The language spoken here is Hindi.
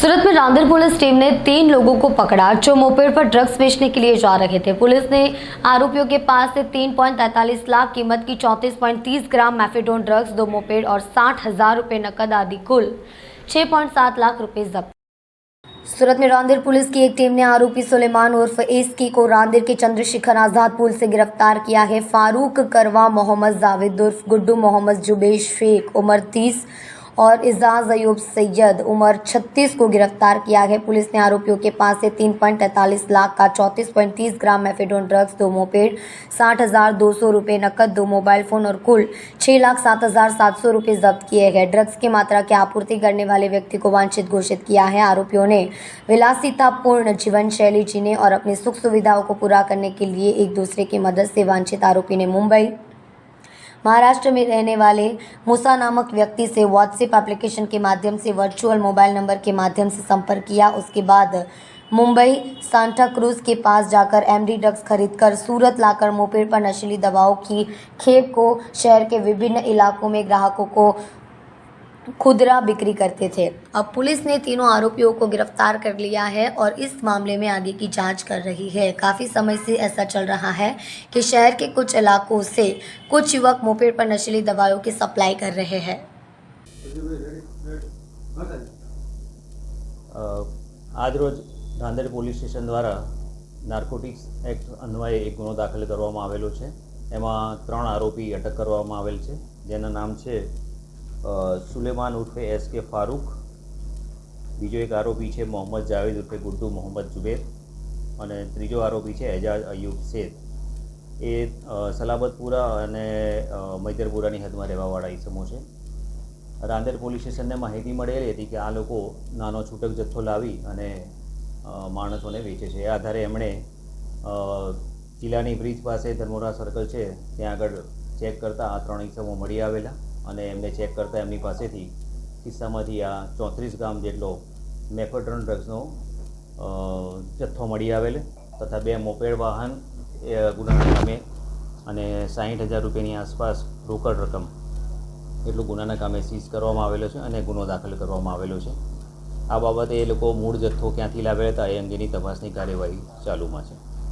सूरत में रांदेर पुलिस टीम ने 3 लोगों को पकड़ा जो मोपेड पर ड्रग्स बेचने के लिए जा रहे थे। पुलिस ने आरोपियों के पास से 3.43 लाख कीमत की 34.30 ग्राम मैफेडोन ड्रग्स, 2 मोपेड और 60,000 रुपये नकद आदि कुल 6.7 लाख रुपए जब्त। सूरत में रांदेर पुलिस की एक टीम ने आरोपी सुलेमान उर्फ एसके को रांदेर के चंद्रशेखर आजाद पुल से गिरफ्तार किया है। फारूक करवा मोहम्मद जावेद उर्फ गुड्डू मोहम्मद जुबेश शेख उम्र 30 और इजाज अयूब सैयद उम्र 36 को गिरफ्तार किया है। पुलिस ने आरोपियों के पास से 3.43 लाख का 34.30 ग्राम मैफेडोन ड्रग्स, 2 मोपेड, 60,200 रुपये नकद, 2 मोबाइल फोन और कुल 6,07,700 रुपये जब्त किए गए। ड्रग्स की मात्रा की आपूर्ति करने वाले व्यक्ति को वांछित घोषित किया है। आरोपियों ने विलासितापूर्ण जीवन शैली जीने और अपनी सुख सुविधाओं को पूरा करने के लिए एक दूसरे की मदद से वांछित आरोपी ने मुंबई महाराष्ट्र में रहने वाले मूसा नामक व्यक्ति से व्हाट्सएप एप्लीकेशन के माध्यम से वर्चुअल मोबाइल नंबर के माध्यम से संपर्क किया। उसके बाद मुंबई सांता क्रूज के पास जाकर एमडी ड्रग्स खरीदकर सूरत लाकर मोपेड पर नशीली दवाओं की खेप को शहर के विभिन्न इलाकों में ग्राहकों को खुदरा बिक्री करते थे। अब पुलिस ने तीनों आरोपियों को गिरफ्तार कर लिया है और इस मामले में आगे की जांच कर रही है। काफ़ी समय से ऐसा चल रहा है कि शहर के कुछ इलाकों से कुछ युवक मोपेड पर नशीली दवाओं की सप्लाई कर रहे हैं। आज रोज रांदेर पोलीस स्टेशन द्वारा नार्कोटिक्स एक्ट अन्वये एक गुनो दाखल करवामां आवेलो छे। एमां 3 आरोपी अटक करवामां आवेल छे, जेना नाम छे सुलेमान उर्फे एसके फारूक, बीजो एक आरोपी है मोहम्मद जावेद उर्फे गुड्डू मोहम्मद जुबेर और तीजो आरोपी है एजाज अयूब सैयद। ये सलाबतपुरा और मैदरपुरा हद में रहवावाड़ा ईसमो है। रांदेर पोलीस स्टेशन ने माहिती मळेली हती कि आ लोको नानो छूटक जत्थो लावी अने माणसोने वेचे छे। ए आधारे एमणे किल्लानी ब्रिज पासे धर्मोरा सर्कल है त्यां आगळ चेक करता आ 3 ईसमो मळी आवेला અને એમને ચેક કરતાં એમની પાસેથી કિસ્સામાંથી આ 34 ગ્રામ જેટલો મેફેડ્રોન ડ્રગ્સનો જથ્થો મળી આવેલ તથા 2 મોપેડ વાહન ગુનાના કામે અને 60,000 રૂપિયાની આસપાસ રોકડ રકમ એટલું ગુનાના કામે સીઝ કરવામાં આવેલો છે અને ગુનો દાખલ કરવામાં આવેલો છે। આ બાબતે એ લોકો મૂળ જથ્થો ક્યાંથી લાવેલા હતા એ અંગેની તપાસની કાર્યવાહી ચાલુમાં છે।